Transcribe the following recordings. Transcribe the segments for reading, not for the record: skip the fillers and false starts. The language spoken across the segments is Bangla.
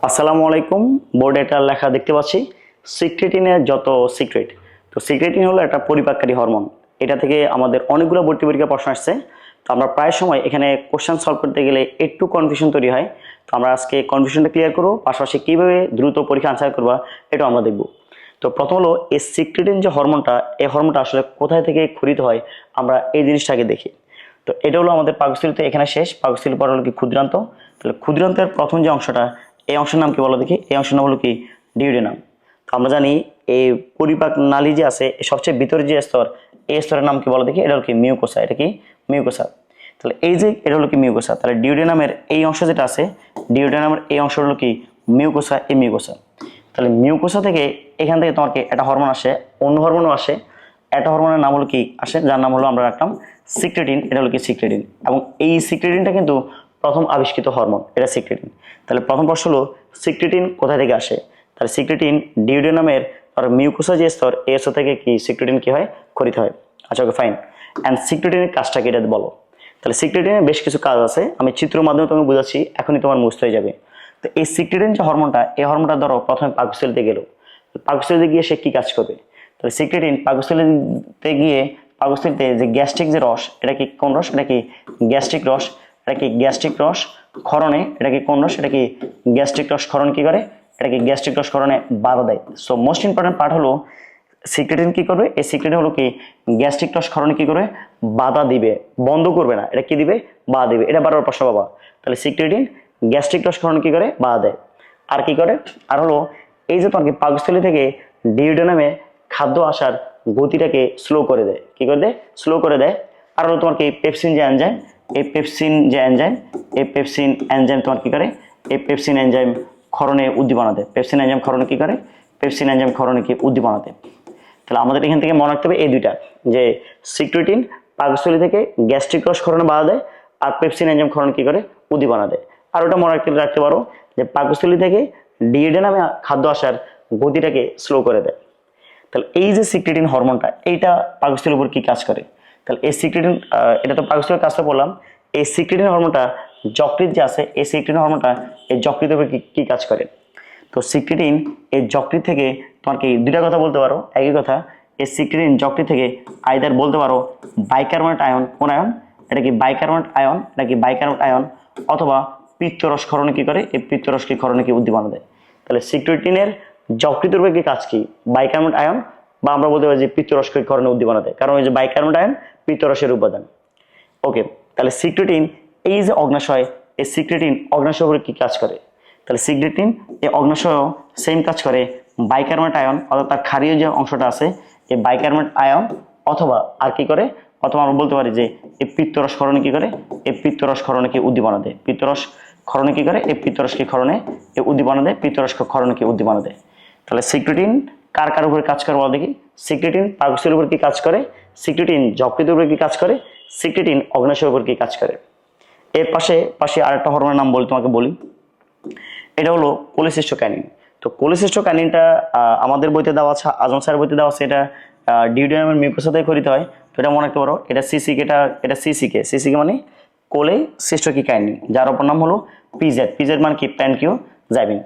আসসালামু আলাইকুম। বোর্ডে একটা লেখা দেখতে পাচ্ছি সিক্রেটিনের যত সিক্রেট। তো সিক্রেটিন হলো একটা পরিপাককারী হরমোন। এটা থেকে আমাদের অনেকগুলো ভর্তি পরীক্ষা প্রশ্ন আসছে। তো আমরা প্রায় সময় এখানে কোশ্চেন সলভ করতে গেলে একটু কনফিউশন তৈরি হয়। তো আমরা আজকে কনফিউশনটা ক্লিয়ার করবো, পাশাপাশি কীভাবে দ্রুত পরীক্ষা আনসার করবা এটা আমরা দেখব। তো প্রথম হলো এই সিক্রেটিন যে হরমোনটা, এই হরমোনটা আসলে কোথায় থেকে ক্ষরিত হয় আমরা এই জিনিসটাকে দেখি। তো এটা হলো আমাদের পাকস্থলীতে এখানে শেষ, পাকস্থলীর পর হলো কি ক্ষুদ্রান্ত। তাহলে ক্ষুদ্রান্তের প্রথম যে অংশটা, এই অংশের নাম কি বলো দেখি? এই অংশের নাম হলো কি ডিউডেনাম। তো আমরা জানি এই পরিপাক নালী যে আছে, সবচেয়ে ভিতরে যে স্তর, এই স্তরের নাম কি বলো দেখি? এটা হলো কি মিউকোসা। এটা কি মিউকোসা। তাহলে এই যে এটা হলো কি মিউকোসা, তাহলে ডিউডেনামের এই অংশ যেটা আছে, ডিউডেনামের এই অংশ হলো কি মিউকোসা। এই মিউকোসা, তাহলে মিউকোসা থেকে এখান থেকে তোমার কি একটা হরমোন আসে, অন্য হরমোনও আসে। একটা হরমোনের নাম হলো কি আসে, যার নাম হলো আমরা রাখলাম সিক্রেটিন। এটা হলো কি সিক্রেটিন, এবং এই সিক্রেটিনটা কিন্তু প্রথম আবিষ্কৃত হরমোন, এটা সিক্রেটিন। তাহলে প্রথম প্রশ্ন হলো সিক্রেটিন কোথা থেকে আসে? তাহলে সিক্রেটিন ডিউডেনামের আর মিউকোসা যে স্তর, এই স্তর থেকে কি সিক্রেটিন কি হয়? ক্ষরিত হয়। আচ্ছা, ওকে, ফাইন। অ্যান্ড সিক্রেটিনের কাজটা কি এটা বলো। তাহলে সিক্রেটিনের বেশ কিছু কাজ আছে, আমি চিত্রের মাধ্যমে তোমাকে বোঝাচ্ছি, এখনই তোমার মুখস্থ হয়ে যাবে। তো এই সিক্রেটিন যে হরমোনটা, এই হরমোনটা ধরো প্রথমে পাকস্থলীতে গেল, পাকস্থলীতে গিয়ে সে কি কাজ করবে? তাহলে সিক্রেটিন পাকস্থলীতে গিয়ে, পাকস্থলীতে যে গ্যাস্ট্রিক যে রস, এটা কি কোন রস? এটা কি গ্যাস্ট্রিক রস। এটা কি গ্যাস্ট্রিক রস ক্ষরণে, এটা কি কোন রস? এটা কি গ্যাস্ট্রিক রস ক্ষরণ কি করে? এটা কি গ্যাস্ট্রিক রস ক্ষরণে বাধা দেয়। সো মোস্ট ইম্পর্টেন্ট পার্ট হলো সিক্রেটিন কি করবে? এই সিক্রেটিন হলো কি গ্যাস্ট্রিক রস ক্ষরণে কি করবে? বাধা দিবে, বন্ধ করবে না। এটা কি দিবে? বাধা দিবে। এটা বারবার প্রশ্ন পাবা। তাহলে সিক্রেটিন গ্যাস্ট্রিক রস ক্ষরণে কি করে? বাধা দেয়। আর কি করে? আর হলো এই যে তোমার কি পাকস্থলী থেকে ডিউডেনামে খাদ্য আসার গতিটাকে স্লো করে দেয়। কি করে দেয়? স্লো করে দেয়। আর হলো তোমার কি পেপসিন যে এনজাইম, এই পেপসিন যে এনজাইম, এই পেপসিন এনজাইম তোমার কি করে? এই পেপসিন এনজাইম ক্ষরণে উদ্দীপনা দেয়। পেপসিন এনজাইম ক্ষরণে কি করে? পেপসিন এনজাইম ক্ষরণে কি উদ্দীপনা দেয়। তাহলে আমাদের এখান থেকে মনে রাখতে হবে এই দুইটা, যে সিক্রেটিন পাকস্থলী থেকে গ্যাস্ট্রিক রস ক্ষরণে বাধা দেয়, আর পেপসিন এনজাইম ক্ষরণ কি করে? উদ্দীপনা দেয়। আর ওটা মনে রাখতে পারো যে পাকস্থলী থেকে ডিউডেনামে খাদ্য আসার গতিটাকে স্লো করে দেয়। তাহলে এই যে সিক্রেটিন হরমোনটা, এইটা পাকস্থলীর উপর কি কাজ করে? তাহলে এই সিক্রেটিন, এটা তো পাকস্থলীর কাজটা বললাম। এই সিক্রেটিন হরমোনটা যকৃৎ যে আছে, এই সিক্রেটিন হরমোনটা এই যকৃতের উপর কি কাজ করে? তো সিক্রেটিন এই যকৃৎ থেকে তোমার কি দুইটা কথা বলতে পারো, একই কথা। এই সিক্রেটিন যকৃৎ থেকে আইদার বলতে পারো বাইকার্বনেট আয়ন। কোন আয়ন? এটা কি বাইকার্বনেট আয়ন। এটা কি বাইকার্বনেট আয়ন। অথবা পিত্তরস ক্ষরণে কি করে? এই পিত্তরস কি ক্ষরণে কি উদ্দীপনা দেয়। তাহলে সিক্রেটিনের যকৃতের উপর কি কাজ কি? বাইকার্বনেট আয়ন, বা আমরা বলতে পারি যে পিত্তরস ক্ষরণে উদ্দীপনা দেয়, কারণ ওই যে বাইকার্বনেট আয়ন পিত্তরসের উপাদান। ওকে, তাহলে সিক্রেটিন এই যে অগ্নাশয়, এই সিক্রেটিন অগ্নাশয়ের উপরে কি কাজ করে? তাহলে সিক্রেটিন এই অগ্নাশয় সেম কাজ করে বাইকার্বনেট আয়ন, অর্থাৎ তার ক্ষারীয় যে অংশটা আছে, এই বাইকার্বনেট আয়ন, অথবা আর কি করে? অথবা আমরা বলতে পারি যে এই পিত্তরস ক্ষরণে কি করে? এই পিত্তরস ক্ষরণে কি উদ্দীপনা দেয়। পিত্তরস ক্ষরণে কি করে? এই পিত্তরস কি ক্ষরণে এই উদ্দীপনা দেয়। পিত্তরস ক্ষরণে কি উদ্দীপনা দেয়। তাহলে সিক্রেটিন কার কার উপরে কাজ করে বলো দেখি? সিক্রেটিন পাকস্থলীর উপর কি কাজ করে? সিক্রেটিন যকৃতের উপর কি কাজ করে? সিক্রেটিন অগ্নাশয়ের উপর কি কাজ করে? এর পাশে পাশে আরেকটা হরমোনের নাম তোমাকে বলি, এটা হলো কোলেসিস্টোকাইনিন। তো কোলেসিস্টোকাইনিনটা আমাদের বইতে দেওয়া আছে, আজম স্যারের বইতে দেওয়া আছে। এটা ডিউডেনামের মিউকোসা থেকে ক্ষরিত হয়। তো এটা মনে রাখতে পারো, এটা সিসিকে, এটা সিসিকে। সিসিকে মানে কোলেসিস্টোকাইনিন, যার অপর নাম হলো পিজেড। পিজেড মানে কি? প্যানকিওজাইবিন।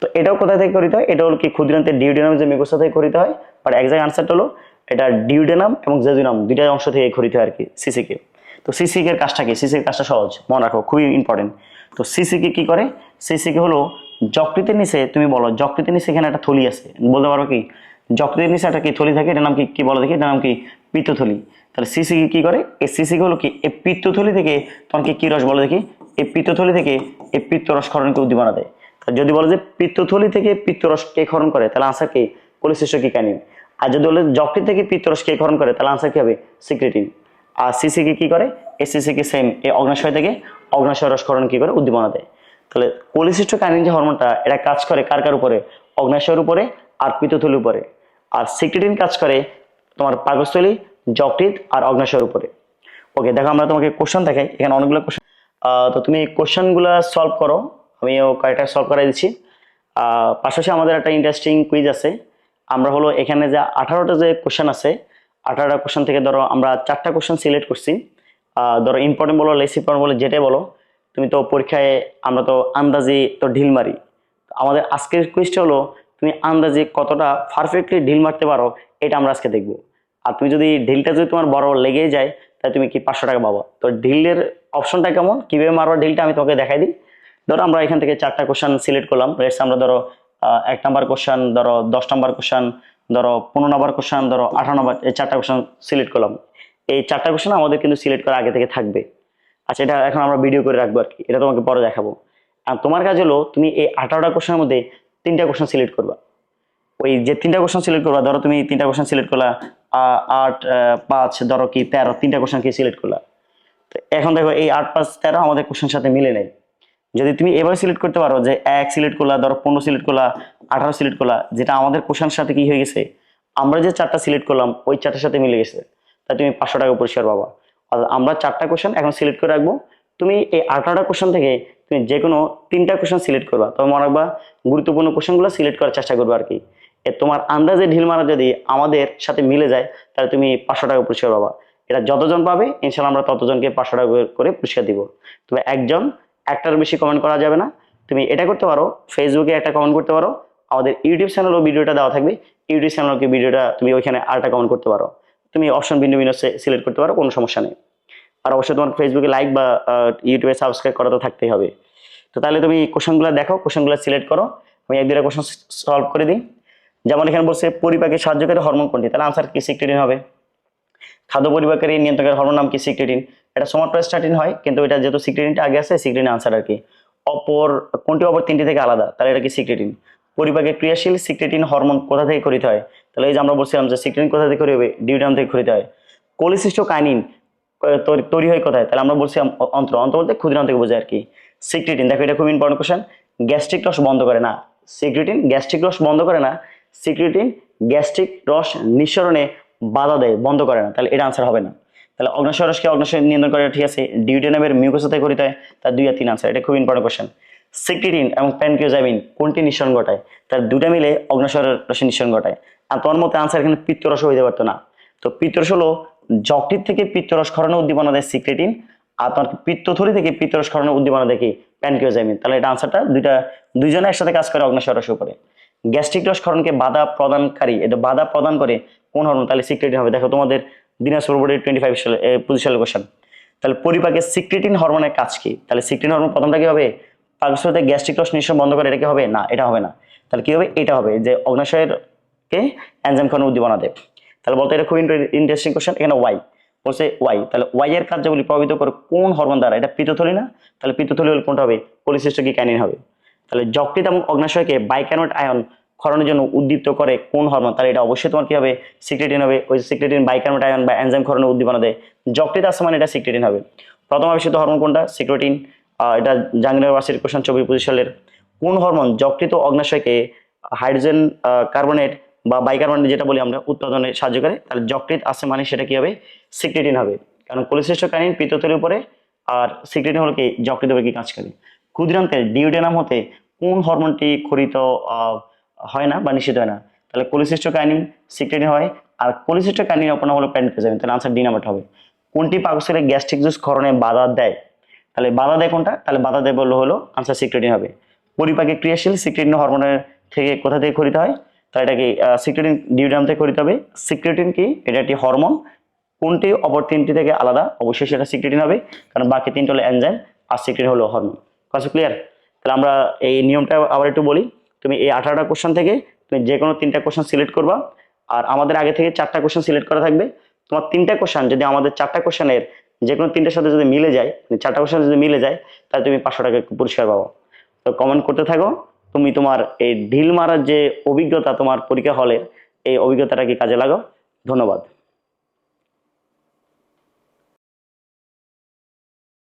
তো এটাও কোথায় থেকে ক্ষরিত হয়? এটা হলো কি ক্ষুদ্রান্তের ডিউডেনাম যে মিউকোসা থেকে ক্ষরিত হয়। বাট এক্সাক্ট আনসারটা হলো এটা ডিউডেনাম এবং জেজুনাম দুইটা অংশ থেকে ক্ষরিত হয় আর কি সিসিকে। তো সিসিকের কাজটা কি? সিসিকের কাজটা সহজ, মনে রাখো, খুবই ইম্পর্টেন্ট। তো সিসিকে কি করে? সিসিকে হলো যকৃতের নিচে, তুমি বলো যকৃতের নিচে এখানে একটা থলি আছে, বলতে পারো কি? যকৃতের নিচে একটা কি থলি থাকে, এটার নাম কি বলো দেখি? এটার নাম কি? পিত্তথলি। তাহলে সিসিকে কি করে? এই সিসিকে হলো কি এই পিত্তথলি থেকে তোমাকে কি রস বলো দেখি? এই পিত্তথলি থেকে এই পিত্তরস ক্ষরণকে উদ্দীপনা দেয়। যদি বলে যে পিত্তথলি থেকে পিত্তরস কে ক্ষরণ করে, তাহলে আনসার কি? কোলেসিস্টোকাইনিন। আর যদি বলে যকৃৎ থেকে পিত্তরস কে ক্ষরণ করে, তাহলে আনসার কি হবে? সিক্রেটিন। আর সিসিকে কি করে? এই সিসিকে সেম এই অগ্নাশয় থেকে অগ্নাশয় রস ক্ষরণ কি করে? উদ্দীপনা দেয়। তাহলে কোলেসিস্টোকাইনিন যে হরমোনটা, এটা কাজ করে কার কার উপরে? অগ্নাশয়ের উপরে আর পিত্তথলির উপরে। আর সিক্রেটিন কাজ করে তোমার পাকস্থলী, যকৃৎ আর অগ্নাশয়ের উপরে। ওকে, দেখো আমরা তোমাকে কোশ্চেন দেখাই, এখানে অনেকগুলো কোশ্চেন। তো তুমি কোশ্চেনগুলো সলভ করো, আমিও কয়েকটা সলভ করাই দিচ্ছি। পাশাপাশি আমাদের একটা ইন্টারেস্টিং কুইজ আছে। আমরা হলো এখানে যে 18টা যে কোশ্চেন আছে, 18টা কোশ্চেন থেকে ধরো আমরা 4টা কোশ্চেন সিলেক্ট করছি। ধরো ইম্পর্টেন্ট বলো, লেস ইম্পর্টেন্ট বলো, যেটাই বলো। তুমি তো পরীক্ষায়, আমরা তো আন্দাজি তো ঢিল মারি, আমাদের আজকের কুইজটা হলো তুমি আন্দাজে কতটা পারফেক্টলি ঢিল মারতে পারো, এটা আমরা আজকে দেখবো। আর তুমি যদি ঢিলটা যদি তোমার বড় লেগেই যায়, তাহলে তুমি কি 500 টাকা পাবা। তো ঢিলের অপশনটা কেমন, কিভাবে মারবা ঢিলটা আমি তোমাকে দেখাই দিই। ধরো আমরা এখান থেকে 4টা কোশ্চেন সিলেক্ট করলাম। লেটস আমরা ধরো 1 নাম্বার কোশ্চেন, ধরো 10 নাম্বার কোশ্চেন, ধরো 15 নাম্বার কোশ্চেন, ধরো 18 নাম্বার, এই 4টা কোশ্চেন সিলেক্ট করলাম। এই 4টা কোশ্চেন আমাদের কিন্তু সিলেক্ট করা আগে থেকে থাকবে। আচ্ছা, এটা এখন আমরা ভিডিও করে রাখবো আর কি, এটা তোমাকে পরে দেখাবো। আর তোমার কাজ হলো তুমি এই 18টা কোশ্চেনের মধ্যে 3টা কোশ্চেন সিলেক্ট করবা। ওই যে 3টা কোশ্চেন সিলেক্ট করবা, ধরো তুমি 3টা কোশ্চেন সিলেক্ট করলা, 8 5 ধরো কি 13, 3টা কোশ্চেন কি সিলেক্ট করলা। তো এখন দেখো এই 8 5 13 আমাদের কোশ্চেন সাথে মিলে নেই। যদি তুমি এভাবে সিলেক্ট করতে পারো যে 1 সিলেক্ট করলা, ধরো 15 সিলেক্ট করলা, 18 সিলেক্ট করলা, যেটা আমাদের কোশ্চেনের সাথে কি হয়ে গেছে, আমরা যে 4টা সিলেক্ট করলাম ওই 4টার সাথে মিলে গেছে, তাই তুমি 500 টাকা পুরস্কার পাবা। আর আমরা 4টা কোশ্চেন এখন সিলেক্ট করে রাখবো। তুমি এই 18টা কোশ্চেন থেকে তুমি যে কোনো 3টা কোশ্চেন সিলেক্ট করবা। তবে মনে রাখবা গুরুত্বপূর্ণ কোশ্চেনগুলো সিলেক্ট করার চেষ্টা করবে আর কি। তোমার আন্দাজে ঢিল মারা যদি আমাদের সাথে মিলে যায়, তাহলে তুমি 500 টাকা পুরস্কার পাবা। এটা যতজন পাবে ইনশাল্লাহ আমরা ততজনকে 500 টাকা করে পুরস্কার দিব। তবে একটার বেশি কমেন্ট করা যাবে না। তুমি এটা করতে পারো, ফেসবুকে একটা কমেন্ট করতে পারো, আমাদের ইউটিউব চ্যানেলও ভিডিওটা দেওয়া থাকবে, ইউটিউব চ্যানেলকে ভিডিওটা তুমি ওইখানে আরেকটা কমেন্ট করতে পারো। তুমি অপশন ভিন্ন ভিন্ন সিলেক্ট করতে পারো, কোনো সমস্যা নেই। আর অবশ্যই তোমার ফেসবুকে লাইক বা ইউটিউবে সাবস্ক্রাইব করা তো থাকতেই হবে। তো তাহলে তুমি কোশ্চেনগুলো দেখো, কোশ্চেনগুলো সিলেক্ট করো, আমি 1-2টা কোশ্চেন সলভ করে দিই। যেমন এখানে বলছে পরিপাকে সাহায্যকারী হরমোন কোনটি, তাহলে আনসার কি সিক্রেটিন হবে। খাদ্য পরিপাকের নিয়ন্ত্রকের হরমোন নাম কি, সিক্রেটিন। এটা সোমাটোস্ট্যাটিন হয়, কিন্তু এটা যেহেতু সিক্রেটিনটা আগে আছে, সিক্রেটিন আনসার আর কি। কোনটি অপর 3টি থেকে আলাদা, তাহলে এটা কি সিক্রেটিন। পরিপাকে ক্রিয়াশীল সিক্রেটিন হরমোন কোথা থেকে খরিত হয়, তাহলে এই যে আমরা বলছিলাম যে সিক্রেটিন কোথা থেকে হবে, ডিউটাম থেকে খরিত হয়। কোলিসিস্টোকাইনিন তৈরি হয় কোথায়, তাহলে আমরা বলছিলাম অন্ত্র বলতে ক্ষুদ্রান্ত থেকে বোঝায় আর কি। সিক্রেটিন, দেখো এটা খুব ইম্পর্টেন্ট কোশ্চেন, গ্যাস্ট্রিক রস বন্ধ করে না। সিক্রেটিন গ্যাস্ট্রিক রস বন্ধ করে না, সিক্রেটিন গ্যাস্ট্রিক রস নিঃসরণে বাধা দেয়, বন্ধ করে না, তাহলে এটা আনসার হবে না। তাহলে অগ্নাশয় রসকে অগ্নাশয় নিয়ন্ত্রণ করে, ঠিক আছে। ডিউটেনামের মিউকোসা থেকে খরিত হয়, তার 2 আর 3 আনসার, এটা খুব ইম্পর্টেন্ট কোশ্চেন। সিক্রেটিন এবং প্যানক্রিওজাইমিন কোনটি নিঃসরণ ঘটায়, তার 2টা মিলে অগ্নাশয় রসের নিঃসরণ ঘটায়। আর তোমার মতে আনসার এখানে পিত্তরস হইতে পারতো না। তো পিত্তরস হলো যকৃৎ থেকে পিত্তরস ক্ষরণে উদ্দীপনা দেয় সিক্রেটিন, আর তোমার পিত্তথলি থেকে পিত্তরস ক্ষরণে উদ্দীপনা দেয় কি, প্যানক্রিওজাইমিন। তাহলে এটা আনসারটা দুইজনে একসাথে কাজ করে অগ্নাশয় রসের উপরে। গ্যাস্ট্রিক রস ক্ষরণকে বাধা প্রদানকারী, এটা বাধা প্রদান করে কোন হরমোন, তাহলে সিক্রেটিন হবে। দেখো তোমাদের দিনাজপুর বোর্ডের 25 সালে 25 সালের কোশ্চেন। তাহলে পরিপাকে সিক্রেটিন হরমোনের কাজ কি, তাহলে সিক্রেটিন হরমোন প্রথমটা কি হবে, পাকস্থলীতে গ্যাস্ট্রিক রস নিঃসরণ বন্ধ করে, এটা কি হবে না, এটা হবে না। তাহলে কি হবে, এটা হবে যে অগ্নাশয়ের কে এনজাইম ক্ষরণে উদ্দীপনা দেয়। তাহলে বলতো এটা খুব ইন্টারেস্টিং কোশ্চেন। এখানে ওয়াই বলছে, ওয়াই, তাহলে ওয়াই এর কার্যাবলী প্রভাবিত করে কোন হরমোন দ্বারা, এটা পিত্তথলি না, তাহলে পিত্তথলি হলে কোনটা হবে, কোলিসিস্টোকাইনিন হবে। তাহলে যকৃৎ এবং অগ্নাশয়কে বাইকার্বনেট আয়ন ক্ষরণের জন্য উদ্দীপ্ত করে কোন হরমোন, তাহলে এটা অবশ্যই তোমার কি হবে, সিক্রেটিন হবে। ওই সিক্রেটিন বাইকার্বনেট আয়ন বা এনজাইম ক্ষরণে উদ্দীপনা দেয়, যকৃৎ আছে মানে এটা সিক্রেটিন হবে। প্রথম আবিষ্কৃত হরমোন কোনটা, সিক্রেটিন। এটা জাহাঙ্গীর ইউনিভার্সিটির কোশ্চেন 24-25 সালের। কোন হরমোন যকৃৎ ও অগ্নাশয়কে হাইড্রোজেন কার্বনেট বা বাইকার্বনেট যেটা বলি আমরা উৎপাদনে সাহায্য করে, তাহলে যকৃৎ আছে মানে সেটা কি হবে, সিক্রেটিন হবে। কারণ কোলিসিস্টোকাইনিন পিত্তথলির উপরে, আর সিক্রেটিন হলো কি যকৃতের উপরে কি কাজ করে। ক্ষুদ্রান্তের ডিউটেনাম হতে কোন হরমোনটি খরিত হয় না বা নিষিদ্ধ হয় না, তাহলে কোলিসিস্টোকাইনিন সিক্রেটিন হয়, আর কোলিসিস্টোকাইনিন অপর নাম হলো প্যানক্রিওজাইমিন, তাহলে আনসার ডি নাম্বারটা হবে। কোনটি পাকস্থলীর গ্যাস্ট্রিক জুস ক্ষরণে বাধা দেয়, তাহলে বাধা দেয় কোনটা, তাহলে বাধা দেয় বললো হলো আনসার সিক্রেটিন হবে। পরিপাকে ক্রিয়াশীল সিক্রেটিন হরমোনের থেকে কোথা থেকে খরিত হয়, তাহলে এটা কি সিক্রেটিন ডিউটেনাম থেকে খরিত হবে। সিক্রেটিন কি, এটা একটি হরমোন, কোনটি অপর 3টি থেকে আলাদা, অবশ্যই সেটা সিক্রেটিন হবে, কারণ বাকি 3টা হলো এনজাইম আর সিক্রেটিন হলো হরমোন। কথা ক্লিয়ার। তাহলে আমরা এই নিয়মটা আবার একটু বলি। তুমি এই 18টা কোশ্চেন থেকে তুমি যে কোনো 3টা কোশ্চেন সিলেক্ট করবা, আর আমাদের আগে থেকে 4টা কোশ্চেন সিলেক্ট করা থাকবে। তোমার 3টা কোশ্চেন যদি আমাদের 4টা কোশ্চেনের যে কোনো 3টার সাথে যদি মিলে যায়, 4টা কোশ্চেন যদি মিলে যায়, তাহলে তুমি 500 টাকা পুরস্কার পাবো। তো কমেন্ট করতে থাকো, তুমি তোমার এই ঢিল মারার যে অভিজ্ঞতা তোমার পরীক্ষা হলের, এই অভিজ্ঞতাটাকে কাজে লাগাও। ধন্যবাদ।